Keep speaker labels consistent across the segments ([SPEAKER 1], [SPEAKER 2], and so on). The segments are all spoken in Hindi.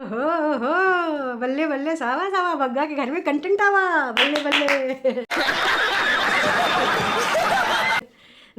[SPEAKER 1] हो हो बल्ले बल्ले सावा सावा बग्गा के घर में कंटेंट आवा बल्ले बल्ले।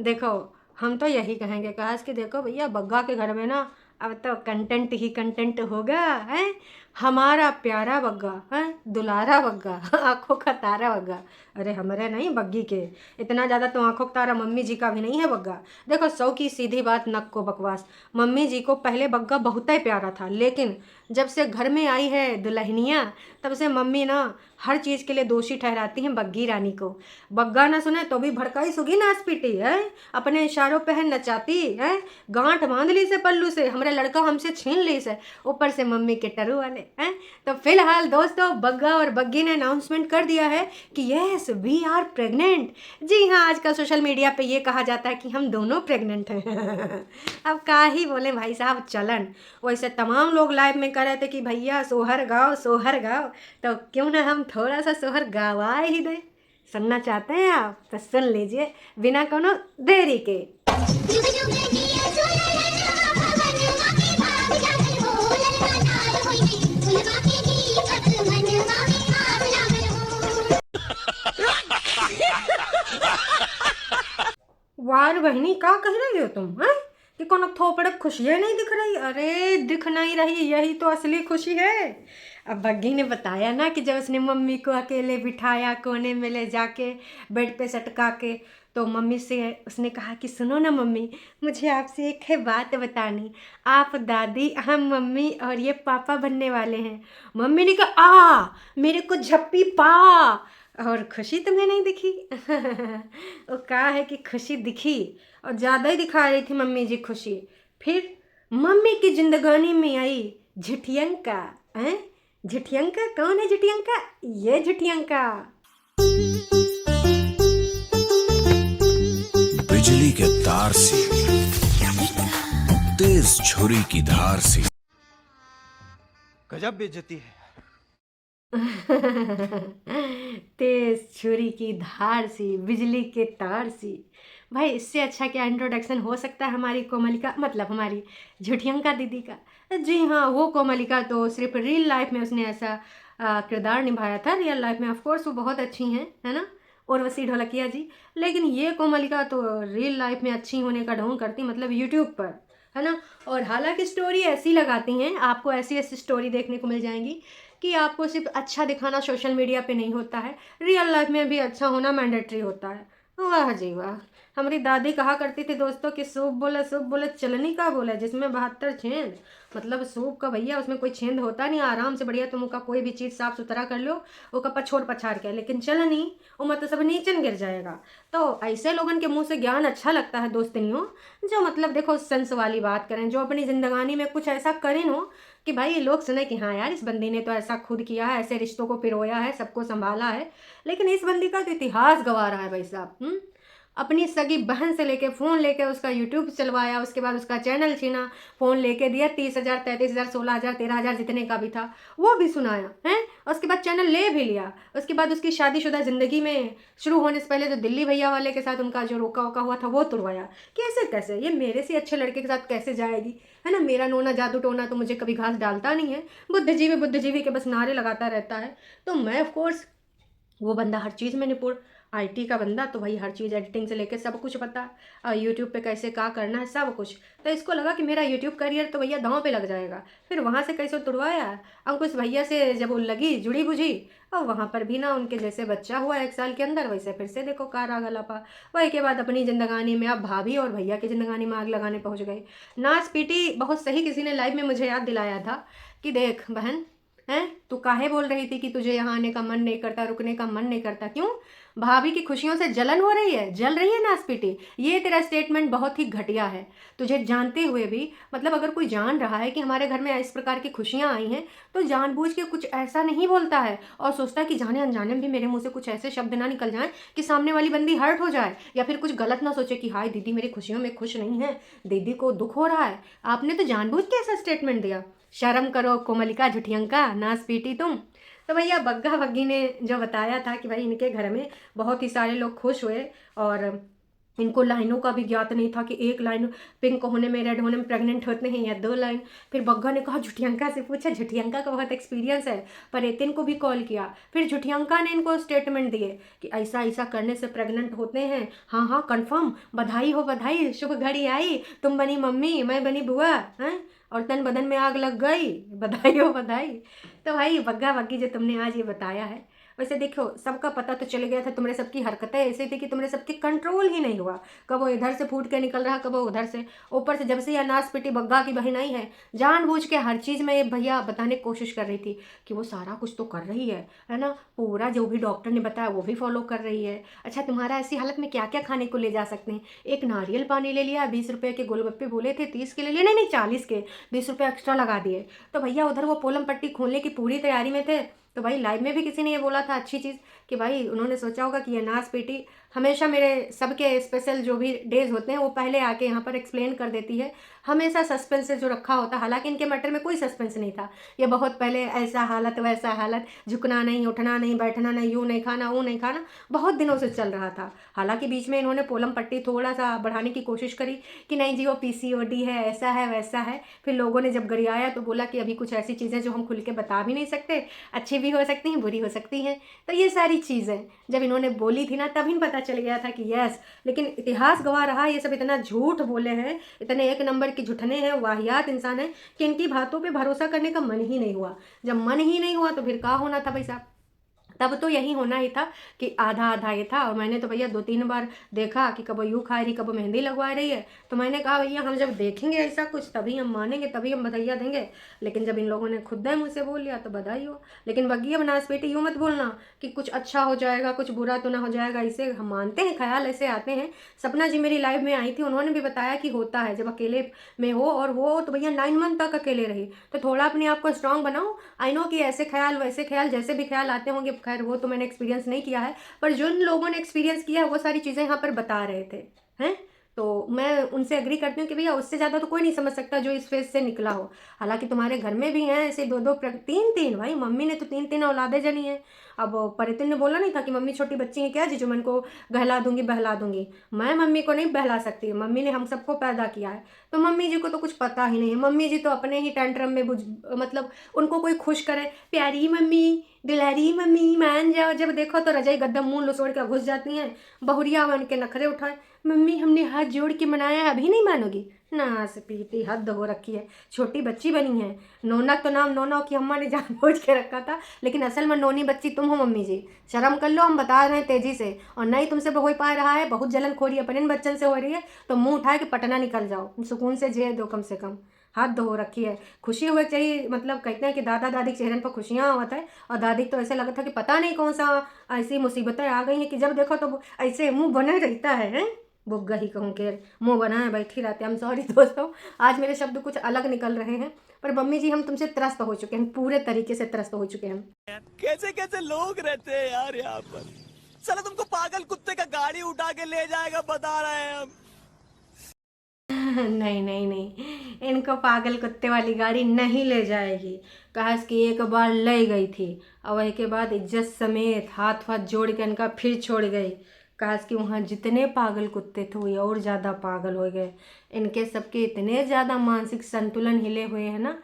[SPEAKER 1] देखो, हम तो यही कहेंगे काश कि देखो भैया बग्गा के घर में ना अब तो कंटेंट ही कंटेंट होगा है। हमारा प्यारा बग्गा है, दुलारा बग्गा, आंखों का तारा बग्गा। अरे हमारे नहीं बग्गी के, इतना ज़्यादा तो आंखों का तारा मम्मी जी का भी नहीं है बग्गा। देखो सौ की सीधी बात नक को बकवास। मम्मी जी को पहले बग्गा बहुत ही प्यारा था, लेकिन जब से घर में आई है दुल्हनिया तब से मम्मी ना हर चीज़ के लिए दोषी ठहराती हैं बग्गी रानी को। बग्गा ना सुने तो भी भड़काई सुगी नाच पीटी है, अपने इशारों पे है नचाती है। गांठ बांध ली से पल्लू से, हमारे लड़का हमसे छीन ली से, ऊपर से मम्मी के टरू वाले हैं। तो फिलहाल दोस्तों बग्गा और बग्गी ने अनाउंसमेंट कर दिया है कि यस वी आर प्रेग्नेंट। जी हाँ, आजकल सोशल मीडिया पे ये कहा जाता है कि हम दोनों प्रेग्नेंट हैं। अब का ही बोले भाई साहब, चलन वैसे तमाम लोग लाइव में कह रहे थे कि भैया सोहर गाओ सोहर गाओ, तो क्यों ना हम थोड़ा सा सोहर गवा ही दें। सुनना चाहते हैं आप तो सुन लीजिए बिना कोनो देरी के। वार बहनी का कह रही हो तुम हैं कि कोनो थोपड़े खुशी नहीं दिख रही? अरे दिख नहीं रही, यही तो असली खुशी है। अब बग्गी ने बताया ना कि जब उसने मम्मी को अकेले बिठाया कोने में ले जाके बेड पे सटका के, तो मम्मी से उसने कहा कि सुनो ना मम्मी, मुझे आपसे एक है बात बतानी। आप दादी, हम मम्मी और ये पापा बनने वाले हैं। मम्मी ने कहा आ मेरे को झप्पी पा। और खुशी तुम्हें नहीं दिखी? वो कहा है कि खुशी दिखी और ज़्यादा ही दिखा रही थी मम्मी जी खुशी। फिर मम्मी की जिंदगानी में आई झिठियंका। हैं? झिठियंका कौन है? झिठियंका ये झिठियंका
[SPEAKER 2] बिजली के तार सी, तेज छुरी की धार सी।
[SPEAKER 3] गजब बेइज्जती है।
[SPEAKER 1] तेज छुरी की धार सी, बिजली के तार सी। भाई इससे अच्छा क्या इंट्रोडक्शन हो सकता है हमारी कोमलिका, मतलब हमारी झुठियंका दीदी का। जी हाँ, वो कोमलिका तो सिर्फ रियल लाइफ में उसने ऐसा किरदार निभाया था। रियल लाइफ में ऑफ कोर्स वो बहुत अच्छी हैं, है ना, उर्वशी ढोलकिया जी। लेकिन ये कोमलिका तो रियल लाइफ में अच्छी होने का ढोंग करती, मतलब यूट्यूब पर, है ना। और हालांकि स्टोरी ऐसी लगाती हैं, आपको ऐसी ऐसी स्टोरी देखने को मिल जाएंगी कि आपको सिर्फ अच्छा दिखाना सोशल मीडिया पे नहीं होता है, रियल लाइफ में भी अच्छा होना मैंडेटरी होता है। वाह जी वाह। हमारी दादी कहा करती थी दोस्तों कि सूप बोले चलनी का बोले जिसमें 72 छेंद। मतलब सूप का भैया उसमें कोई छेंद होता नहीं, आराम से बढ़िया तुम का कोई भी चीज़ साफ सुथरा कर लो, वो का पछोड़ पछाड़ के। लेकिन चलनी वो मतलब सब नीचन गिर जाएगा। तो ऐसे लोगों के मुंह से ज्ञान अच्छा लगता है दोस्तनियों, जो मतलब देखो सेंस वाली बात करें, जो अपनी जिंदगानी में कुछ ऐसा करें हो कि भाई लोग सुने कि हाँ यार इस बंदी ने तो ऐसा खुद किया है, ऐसे रिश्तों को पिरोया है, सबको संभाला है। लेकिन इस बंदी का तो इतिहास गंवा रहा है भाई साहब। अपनी सगी बहन से लेके फ़ोन लेके उसका यूट्यूब चलवाया, उसके बाद उसका चैनल छीना, फ़ोन लेके दिया 30,000 33,000 16,000 13,000 जितने का भी था वो भी सुनाया है। उसके बाद चैनल ले भी लिया। उसके बाद उसकी शादीशुदा ज़िंदगी में शुरू होने से पहले जो दिल्ली भैया वाले के साथ उनका जो रोका वोका हुआ था वो तुड़वाया। कैसे कैसे ये मेरे से अच्छे लड़के के साथ कैसे जाएगी, है ना। मेरा नोना जादू टोना तो मुझे कभी घास डालता नहीं है, बुद्धिजीवी के बस नारे लगाता रहता है। तो मैं ऑफकोर्स, वो बंदा हर चीज़ में निपुण, आईटी का बंदा, तो भाई हर चीज़ एडिटिंग से लेके सब कुछ पता है, और यूट्यूब पे कैसे क्या करना है सब कुछ। तो इसको लगा कि मेरा यूट्यूब करियर तो भैया दांव पे लग जाएगा। फिर वहाँ से कैसे तुड़वाया अंकुश भैया से, जब वो लगी जुड़ी बुझी, और वहाँ पर भी ना उनके जैसे बच्चा हुआ 1 साल के अंदर, वैसे फिर से देखो कार आग लपा। वही के बाद अपनी जिंदगानी में अब भाभी और भैया की जिंदगानी में आग लगाने पहुँच गई। नाच पीटी बहुत सही किसी ने लाइव में मुझे याद दिलाया था कि देख बहन, हैं तू काहे बोल रही थी कि तुझे यहाँ आने का मन नहीं करता, रुकने का मन नहीं करता, क्यों? भाभी की खुशियों से जलन हो रही है, जल रही है नासपीटी। ये तेरा स्टेटमेंट बहुत ही घटिया है। तुझे जानते हुए भी, मतलब अगर कोई जान रहा है कि हमारे घर में इस प्रकार की खुशियाँ आई हैं, तो जानबूझ के कुछ ऐसा नहीं बोलता है और सोचता है कि जाने अनजाने में भी मेरे मुंह से कुछ ऐसे शब्द ना निकल जाएं कि सामने वाली बंदी हर्ट हो जाए, या फिर कुछ गलत ना सोचे कि हाय दीदी मेरी खुशियों में खुश नहीं है, दीदी को दुख हो रहा है। आपने तो जानबूझ के ऐसा स्टेटमेंट दिया। शर्म करो कोमलिका झुठियंका, नास पीटी तुम। तो भैया बग्गा बग्गी ने जो बताया था कि भाई इनके घर में बहुत ही सारे लोग खुश हुए, और इनको लाइनों का भी ज्ञात नहीं था कि एक लाइन पिंक होने में, रेड होने में प्रेग्नेंट होते हैं या 2 लाइन। फिर बग्गा ने कहा, झुठियंका से पूछा, झुठियंका का बहुत एक्सपीरियंस है, पर एतिन को भी कॉल किया। फिर झुठियंका ने इनको स्टेटमेंट दिए कि ऐसा ऐसा करने से प्रेग्नेंट होते हैं, हाँ हाँ कन्फर्म, बधाई हो बधाई, शुभ घड़ी आई, तुम बनी मम्मी, मैं बनी बुआ, हैं, और तन बदन में आग लग गई, बधाई हो बधाई। तो भाई बग्गा बग्गी जो तुमने आज ये बताया है, वैसे देखो सबका पता तो चल गया था, तुम्हारे सबकी हरकतें ऐसी थी कि तुम्हारे सबके कंट्रोल ही नहीं हुआ, कब वो इधर से फूट के निकल रहा, कब वो उधर से। ऊपर से जब से ये अनाज पिटी बग्गा की बहन आई है, जानबूझ के हर चीज़ में ये भैया बताने की कोशिश कर रही थी कि वो सारा कुछ तो कर रही है ना, पूरा जो भी डॉक्टर ने बताया वो भी फॉलो कर रही है। अच्छा तुम्हारा ऐसी हालत में क्या क्या खाने को ले जा सकते हैं, एक नारियल पानी ले लिया, 20 रुपये के गोलगप्पे बोले थे 30 के ले लिए, नहीं 40 के, 20 रुपये एक्स्ट्रा लगा दिए। तो भैया उधर वो पोलम पट्टी खोलने की पूरी तैयारी में थे, तो भाई लाइव में भी किसी ने ये बोला था अच्छी चीज़ कि भाई उन्होंने सोचा होगा कि ये नाश पेटी हमेशा मेरे सबके स्पेशल जो भी डेज होते हैं वो पहले आके यहाँ पर एक्सप्लेन कर देती है, हमेशा सस्पेंस से जो रखा होता है। हालांकि इनके मैटर में कोई सस्पेंस नहीं था, ये बहुत पहले ऐसा हालत वैसा हालत, झुकना नहीं, उठना नहीं, बैठना नहीं, यूँ नहीं खाना, वो नहीं खाना, बहुत दिनों से चल रहा था। हालांकि बीच में इन्होंने पोलम पट्टी थोड़ा सा बढ़ाने की कोशिश करी कि नहीं जी वो पीसीओडी है, ऐसा है वैसा है। फिर लोगों ने जब गरियाया तो बोला कि अभी कुछ ऐसी चीज़ें जो हम खुल के बता भी नहीं सकते, अच्छी भी हो सकती हैं, बुरी हो सकती हैं। तो ये सारी चीज़ें जब इन्होंने बोली थी ना, तभी पता चल गया था कि यस, लेकिन इतिहास गवाह रहा ये सब इतना झूठ बोले हैं, इतने एक नंबर के झूठने हैं, वाहियात इंसान है कि इनकी बातों पे भरोसा करने का मन ही नहीं हुआ। जब मन ही नहीं हुआ तो फिर क्या होना था भाई साहब, तब तो यही होना ही था कि आधा आधा ये था। और मैंने तो भैया 2-3 बार देखा कि कब यूँ खा रही, कब मेहंदी लगवा रही है, तो मैंने कहा भैया हम जब देखेंगे ऐसा कुछ तभी हम मानेंगे, तभी हम बधाइया देंगे। लेकिन जब इन लोगों ने खुद मुँह से बोल लिया तो बधाई हो। लेकिन बग्गिया बनास बेटी यूँ मत बोलना कि कुछ अच्छा हो जाएगा, कुछ बुरा तो ना हो जाएगा, इसे हम मानते हैं, ख्याल ऐसे आते हैं। सपना जी मेरी लाइव में आई थी, उन्होंने भी बताया कि होता है जब अकेले में हो, और वो तो भैया 9 मंथ तक अकेले रही। तो थोड़ा अपने आप को स्ट्रांग बनाओ। आई नो कि ऐसे ख्याल वैसे ख्याल जैसे भी ख्याल आते होंगे, खैर वो तो मैंने एक्सपीरियंस नहीं किया है, पर जिन लोगों ने एक्सपीरियंस किया है वो सारी चीज़ें यहाँ पर बता रहे थे, हैं। तो मैं उनसे एग्री करती हूँ कि भैया उससे ज़्यादा तो कोई नहीं समझ सकता जो इस फेज से निकला हो। हालांकि तुम्हारे घर में भी हैं ऐसे 2-2 3-3, भाई मम्मी ने तो 3-3 औलादे जनी हैं। अब परितिन ने बोला नहीं था कि मम्मी छोटी बच्ची है क्या जी जो मैं इनको गहला दूंगी बहला दूंगी। मैं मम्मी को नहीं बहला सकती, मम्मी ने हम सबको पैदा किया है, तो मम्मी जी को तो कुछ पता ही नहीं है। मम्मी जी तो अपने ही टेंट्रम में मतलब उनको कोई खुश करे, प्यारी मम्मी, दुलारी मम्मी, मान जाओ, जब देखो तो रजाई गद्दा मुंह लुसोड़ के घुस जाती हैं। बहुरिया उनके नखरे उठाए, मम्मी हमने हाथ जोड़ के मनाया है, अभी नहीं मानोगी ना, से पीती हद हो रखी है, छोटी बच्ची बनी है। नोनक तो नाम नोना की अम्मा ने जानबूझ के रखा था, लेकिन असल में नोनी बच्ची तुम हो मम्मी जी, शर्म कर लो, हम बता रहे हैं तेजी से। और नहीं तुमसे हो पा रहा है, बहुत जलन खोरी अपने इन बच्चन से हो रही है, तो मुंह उठाए के पटना निकल जाओ, सुकून से जिए दो कम से कम। हद हो रखी है। खुशी हुए चाहिए, मतलब कहते हैं कि दादा दादी के चेहरे पर खुशियाँ आवत है, और दादी तो ऐसे लगा था कि पता नहीं कौन सा ऐसी मुसीबतें आ गई हैं कि जब देखो तो ऐसे मुंह बने रहता है। बुग्गा ही कहूँ के मुंह बनाए बैठी रहते। हम सॉरी दोस्तों, आज मेरे शब्द कुछ अलग निकल रहे हैं, पर मम्मी जी हम तुमसे त्रस्त हो चुके हैं, पूरे तरीके से त्रस्त हो चुके हैं।
[SPEAKER 3] कैसे कैसे लोग रहते हैं यार यहाँ पर। चलो तुमको पागल कुत्ते का गाड़ी उठा के ले जाएगा, बता रहे हैं हम।
[SPEAKER 1] नहीं नहीं नहीं, इनको पागल कुत्ते वाली गाड़ी नहीं ले जाएगी। कहा कि एक बार ले गई थी और वही के बाद इज्जत समेत हाथ हाथ जोड़ के इनका फिर छोड़ गई। कहा कि वहाँ जितने पागल कुत्ते थे वो और ज़्यादा पागल हो गए। इनके सबके इतने ज़्यादा मानसिक संतुलन हिले हुए हैं ना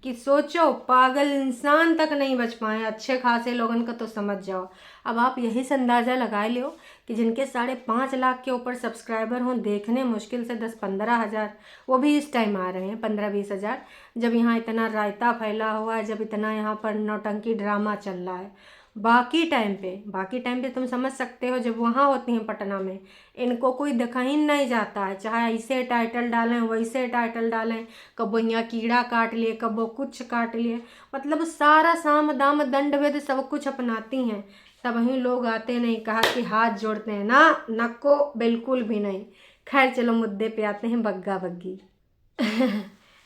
[SPEAKER 1] कि सोचो पागल इंसान तक नहीं बच पाए, अच्छे खासे लोगों का तो समझ जाओ। अब आप यही से अंदाज़ा लगा लो कि जिनके 5.5 लाख के ऊपर सब्सक्राइबर हों, देखने मुश्किल से 10-15 हज़ार, वो भी इस टाइम आ रहे हैं 15-20 हज़ार, जब यहाँ इतना रायता फैला हुआ है, जब इतना यहाँ पर नौटंकी ड्रामा चल रहा है। बाकी टाइम पे तुम समझ सकते हो, जब वहाँ होती हैं पटना में, इनको कोई देखा ही नहीं जाता है, चाहे ऐसे टाइटल डालें वैसे टाइटल डालें, कब यहाँ कीड़ा काट लिए, कब वो कुछ काट लिए, मतलब सारा साम दाम दंड भेद सब कुछ अपनाती हैं। तब ही लोग आते नहीं, कहा कि हाथ जोड़ते हैं ना, नको बिल्कुल भी नहीं। खैर चलो मुद्दे पे आते हैं, बग्गा बग्गी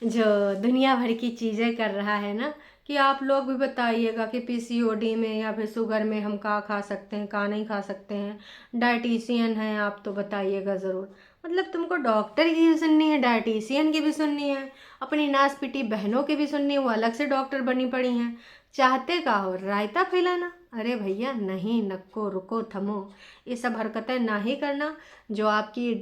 [SPEAKER 1] जो दुनिया भर की चीज़ें कर रहा है ना, कि आप लोग भी बताइएगा कि पीसीओडी में या फिर शुगर में हम क्या खा सकते हैं, क्या नहीं खा सकते हैं। डाइटिशियन हैं आप, तो बताइएगा ज़रूर। मतलब तुमको डॉक्टर की भी सुननी है, डाइटिशियन की भी सुननी है, अपनी नास पिटी बहनों की भी सुननी है, वो अलग से डॉक्टर बनी पड़ी हैं। चाहते का हो, रायता फैलाना, अरे भैया नहीं, नको रुको थमो, ये सब हरकतें ना ही करना जो आपकी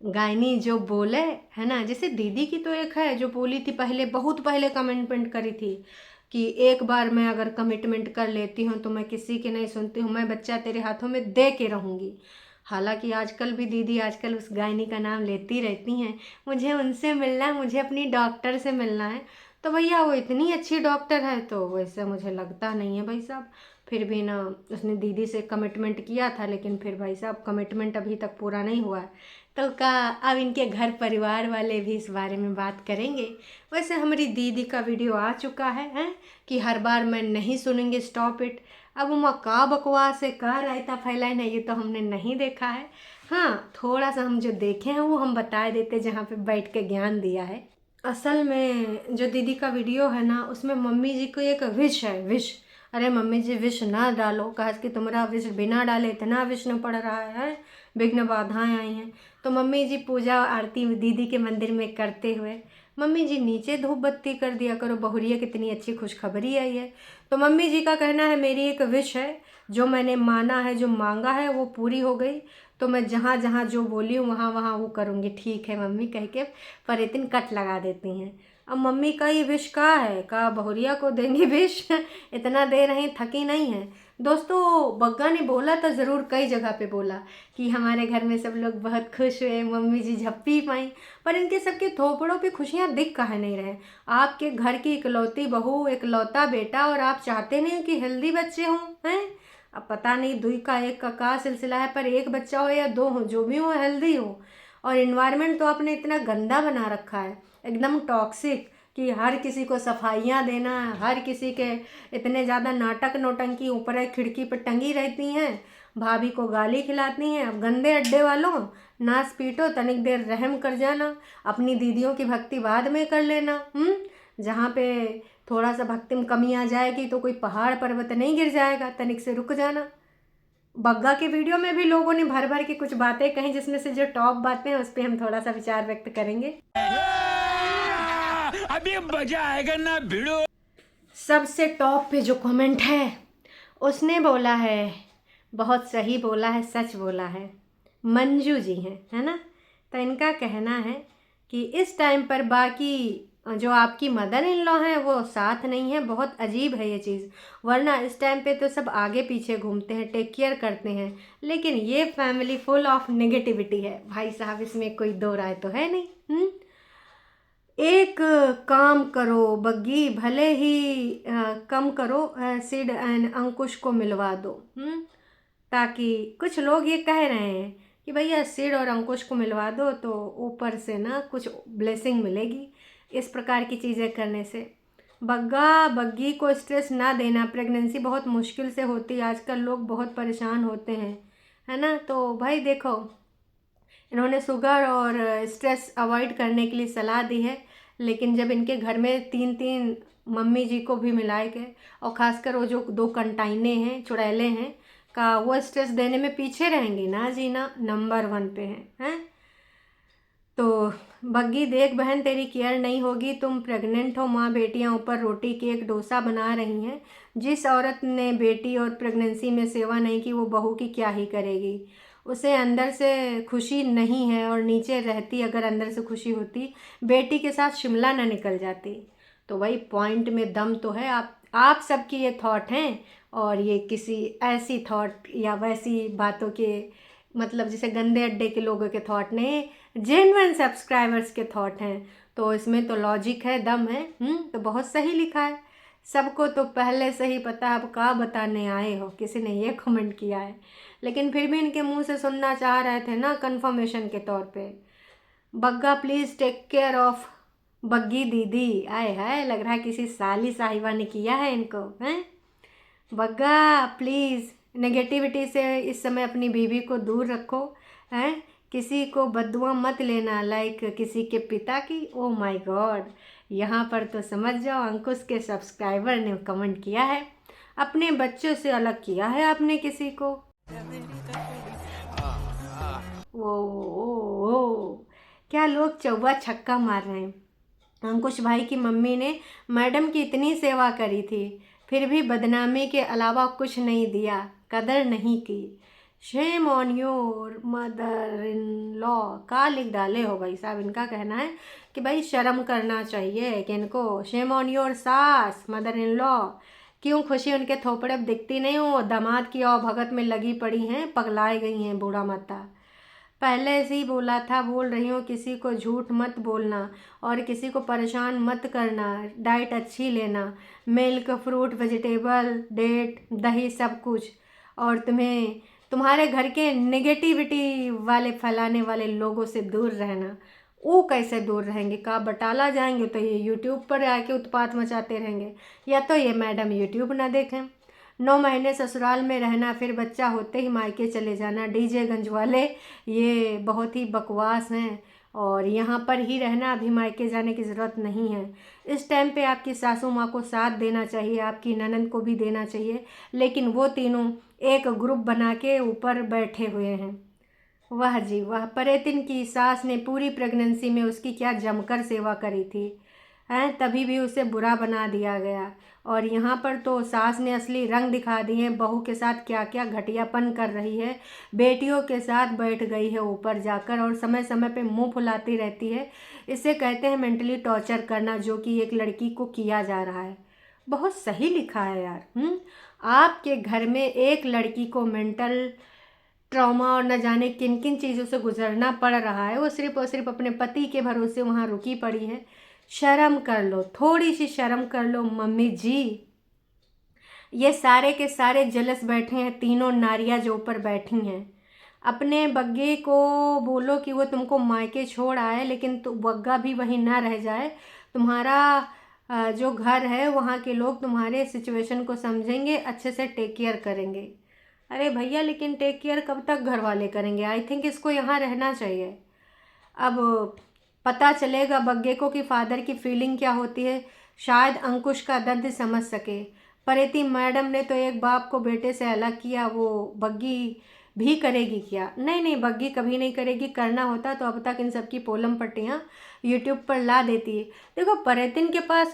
[SPEAKER 1] गायनी जो बोले, है ना। जैसे दीदी की तो एक है जो बोली थी पहले, बहुत पहले कमिटमेंट करी थी कि एक बार मैं अगर कमिटमेंट कर लेती हूँ तो मैं किसी की नहीं सुनती हूँ, मैं बच्चा तेरे हाथों में दे के रहूँगी। हालांकि आजकल भी दीदी आजकल उस गायनी का नाम लेती रहती हैं, मुझे उनसे मिलना है, मुझे अपनी डॉक्टर से मिलना है। तो भैया वो इतनी अच्छी डॉक्टर है तो वैसे मुझे लगता नहीं है भाई साहब। फिर भी ना उसने दीदी से कमिटमेंट किया था, लेकिन फिर भाई साहब कमिटमेंट अभी तक पूरा नहीं हुआ है। तो का अब इनके घर परिवार वाले भी इस बारे में बात करेंगे। वैसे हमारी दीदी का वीडियो आ चुका है, हैं कि हर बार मैं नहीं सुनेंगे, स्टॉप इट। अब उमा का बकवास है, का रायता फैलाए ना, ये तो हमने नहीं देखा है। हाँ, थोड़ा सा हम जो देखे हैं वो हम बता देते, जहाँ पे बैठ के ज्ञान दिया है। असल में जो दीदी का वीडियो है ना, उसमें मम्मी जी को एक विश है, विश। अरे मम्मी जी विश ना डालो, कहा कि तुम्हारा विश बिना डाले इतना विष्णु पड़ रहा है, विघ्न बाधाएं आई हैं। तो मम्मी जी पूजा आरती दीदी के मंदिर में करते हुए, मम्मी जी नीचे धूप बत्ती कर दिया करो, बहुरिया कितनी अच्छी खुशखबरी आई है। तो मम्मी जी का कहना है मेरी एक विश है, जो मैंने माना है, जो मांगा है वो पूरी हो गई, तो मैं जहाँ जहाँ जो बोली हूँ वहाँ वहाँ वो करूँगी। ठीक है मम्मी कह के पर इतनी कट लगा देती हैं। अब मम्मी का ये विश का है, का बहुरिया को देंगी विश इतना दे रही, थकी नहीं है। दोस्तों बग्गा ने बोला तो ज़रूर कई जगह पे बोला कि हमारे घर में सब लोग बहुत खुश हुए, मम्मी जी झप्पी पाई, पर इनके सबके थोपड़ों पे खुशियाँ दिख काहे नहीं रहे। आपके घर की इकलौती बहू, इकलौता बेटा, और आप चाहते नहीं कि हेल्दी बच्चे हों, हैं। अब पता नहीं दुई का एक का सिलसिला है, पर एक बच्चा हो या दो हो, जो भी हो हेल्दी हो। और इन्वायरमेंट तो आपने इतना गंदा बना रखा है, एकदम टॉक्सिक, कि हर किसी को सफाइयाँ देना, हर किसी के इतने ज़्यादा नाटक नौटंकी, ऊपर एक खिड़की पर टंगी रहती हैं, भाभी को गाली खिलाती हैं। अब गंदे अड्डे वालों, नाच पीटो, तनिक देर रहम कर जाना, अपनी दीदियों की भक्ति बाद में कर लेना। जहाँ पे थोड़ा सा भक्ति में कमी आ जाएगी तो कोई पहाड़ पर्वत नहीं गिर जाएगा, तनिक से रुक जाना। बग्गा के वीडियो में भी लोगों ने भर भर के कुछ बातें कही, जिसमें से जो टॉप बातें हैं उस पर हम थोड़ा सा विचार व्यक्त करेंगे।
[SPEAKER 3] अभी मजा आएगा ना भिड़ो।
[SPEAKER 1] सबसे टॉप पे जो कमेंट है उसने बोला है, बहुत सही बोला है, सच बोला है, मंजू जी हैं, है ना। तो इनका कहना है कि इस टाइम पर बाकी जो आपकी मदर इन लॉ हैं वो साथ नहीं है। बहुत अजीब है ये चीज़, वरना इस टाइम पे तो सब आगे पीछे घूमते हैं, टेक केयर करते हैं, लेकिन ये फैमिली फुल ऑफ नेगेटिविटी है। भाई साहब इसमें कोई दो राय तो है नहीं। एक काम करो बग्गी, भले ही कम करो, सिड एंड अंकुश को मिलवा दो। ताकि कुछ लोग ये कह रहे हैं कि भैया सिड और अंकुश को मिलवा दो तो ऊपर से ना कुछ ब्लेसिंग मिलेगी, इस प्रकार की चीज़ें करने से। बग्गा बग्गी को स्ट्रेस ना देना, प्रेगनेंसी बहुत मुश्किल से होती है, आजकल लोग बहुत परेशान होते हैं, है ना। तो भाई देखो, इन्होंने शुगर और स्ट्रेस अवॉइड करने के लिए सलाह दी है, लेकिन जब इनके घर में 3-3 मम्मी जी को भी मिलाए गए, और ख़ासकर वो जो 2 कंटाइने हैं, चुड़ैले हैं, का वो स्ट्रेस देने में पीछे रहेंगी ना जी ना, नंबर 1 पे हैं। तो बग्गी देख बहन, तेरी केयर नहीं होगी, तुम प्रेग्नेंट हो, माँ बेटियाँ ऊपर रोटी केक डोसा बना रही हैं। जिस औरत ने बेटी और प्रेगनेंसी में सेवा नहीं की वो बहू की क्या ही करेगी। उसे अंदर से खुशी नहीं है, और नीचे रहती अगर अंदर से खुशी होती, बेटी के साथ शिमला ना निकल जाती। तो वही पॉइंट में दम तो है। आप सबकी ये थॉट हैं, और ये किसी ऐसी थॉट या वैसी बातों के, मतलब जैसे गंदे अड्डे के लोगों के थॉट नहीं, जेन्युइन सब्सक्राइबर्स के थॉट हैं। तो इसमें तो लॉजिक है, दम है। तो बहुत सही लिखा है। सबको तो पहले से ही पता है, अब का बताने आए हो, किसी ने ये कमेंट किया है, लेकिन फिर भी इनके मुंह से सुनना चाह रहे थे ना कंफर्मेशन के तौर पे। Bagga please take care of Baggi दीदी। आए हाय, लग रहा है किसी साली साहिबा ने किया है इनको, हैं। बग्गा प्लीज़ नेगेटिविटी से इस समय अपनी बीवी को दूर रखो, हैं। किसी को बद्दुआ मत लेना, लाइक किसी के पिता की। ओ माय गॉड, यहाँ पर तो समझ जाओ अंकुश के सब्सक्राइबर ने कमेंट किया है, अपने बच्चों से अलग किया है आपने किसी को। ओ, क्या लोग चौवा छक्का मार रहे हैं। अंकुश भाई की मम्मी ने मैडम की इतनी सेवा करी थी, फिर भी बदनामी के अलावा कुछ नहीं दिया, कदर नहीं की। Shame on your mother in law का लिख डाले हो भाई साहब। इनका कहना है कि भाई शर्म करना चाहिए कि इनको। शेम ऑन योर सास मदर इन लॉ। क्यों खुशी उनके थोपड़े अब दिखती नहीं हो, दामाद की और भगत में लगी पड़ी हैं, पगलाए गई हैं बूढ़ा माता। पहले से ही बोला था, बोल रही हूँ, किसी को झूठ मत बोलना और किसी को परेशान मत करना। डाइट अच्छी लेना, मिल्क फ्रूट वेजिटेबल डेट दही सब कुछ। और तुम्हारे घर के नेगेटिविटी वाले फैलाने वाले लोगों से दूर रहना। वो कैसे दूर रहेंगे, का बटाला जाएंगे तो ये यूट्यूब पर आके उत्पात मचाते रहेंगे, या तो ये मैडम यूट्यूब ना देखें। 9 महीने ससुराल में रहना, फिर बच्चा होते ही मायके चले जाना। डीजे गंज वाले ये बहुत ही बकवास हैं, और यहाँ पर ही रहना, अभी मायके जाने की ज़रूरत नहीं है। इस टाइम पे आपकी सासू माँ को साथ देना चाहिए, आपकी ननद को भी देना चाहिए, लेकिन वो तीनों एक ग्रुप बना के ऊपर बैठे हुए हैं। वाह जी वाह, परेतिन की सास ने पूरी प्रेगनेंसी में उसकी क्या जमकर सेवा करी थी हैं, तभी भी उसे बुरा बना दिया गया। और यहाँ पर तो सास ने असली रंग दिखा दिए, बहू के साथ क्या क्या घटियापन कर रही है। बेटियों के साथ बैठ गई है ऊपर जाकर और समय समय पे मुंह फुलाती रहती है। इसे कहते हैं मेंटली टॉर्चर करना, जो कि एक लड़की को किया जा रहा है। बहुत सही लिखा है यार। आपके घर में एक लड़की को मेंटल ट्रॉमा और न जाने किन किन चीज़ों से गुजरना पड़ रहा है, वो सिर्फ और सिर्फ अपने पति के भरोसे वहाँ रुकी पड़ी है। शर्म कर लो, थोड़ी सी शर्म कर लो मम्मी जी। ये सारे के सारे जलस बैठे हैं, तीनों नारियां जो ऊपर बैठी हैं। अपने बग्गे को बोलो कि वो तुमको मायके छोड़ आए, लेकिन बग्गा भी वहीं ना रह जाए। तुम्हारा जो घर है वहाँ के लोग तुम्हारे सिचुएशन को समझेंगे, अच्छे से टेक केयर करेंगे। अरे भैया, लेकिन टेक केयर कब तक घर वाले करेंगे? आई थिंक इसको यहाँ रहना चाहिए। अब पता चलेगा बग्गे को कि फादर की फीलिंग क्या होती है, शायद अंकुश का दर्द समझ सके। प्रीति मैडम ने तो एक बाप को बेटे से अलग किया, वो बग्गी भी करेगी क्या? नहीं नहीं, बग्गी कभी नहीं करेगी। करना होता तो अब तक इन सब की पोलम पट्टियाँ यूट्यूब पर ला देती है। देखो, प्रीतिन के पास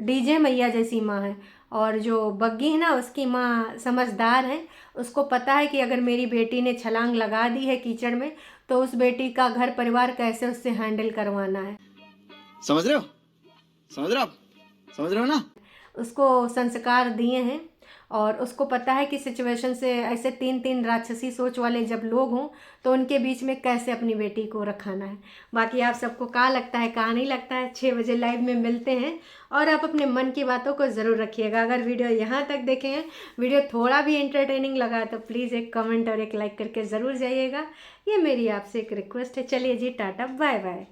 [SPEAKER 1] डीजे मैया जैसी माँ है, और जो बग्गी है ना, उसकी माँ समझदार है। उसको पता है कि अगर मेरी बेटी ने छलांग लगा दी है कीचड़ में, तो उस बेटी का घर परिवार कैसे उससे हैंडल करवाना है।
[SPEAKER 3] समझ रहे हो? समझ रहे हो आप? समझ रहे हो ना?
[SPEAKER 1] उसको संस्कार दिए हैं, और उसको पता है कि सिचुएशन से ऐसे 3 राक्षसी सोच वाले जब लोग हों तो उनके बीच में कैसे अपनी बेटी को रखाना है। बाकी आप सबको क्या लगता है, क्या नहीं लगता है? 6 बजे लाइव में मिलते हैं, और आप अपने मन की बातों को ज़रूर रखिएगा। अगर वीडियो यहाँ तक देखे हैं, वीडियो थोड़ा भी एंटरटेनिंग लगा तो प्लीज़ एक कमेंट और एक लाइक करके ज़रूर जाइएगा। ये मेरी आपसे एक रिक्वेस्ट है। चलिए जी, टाटा बाय बाय।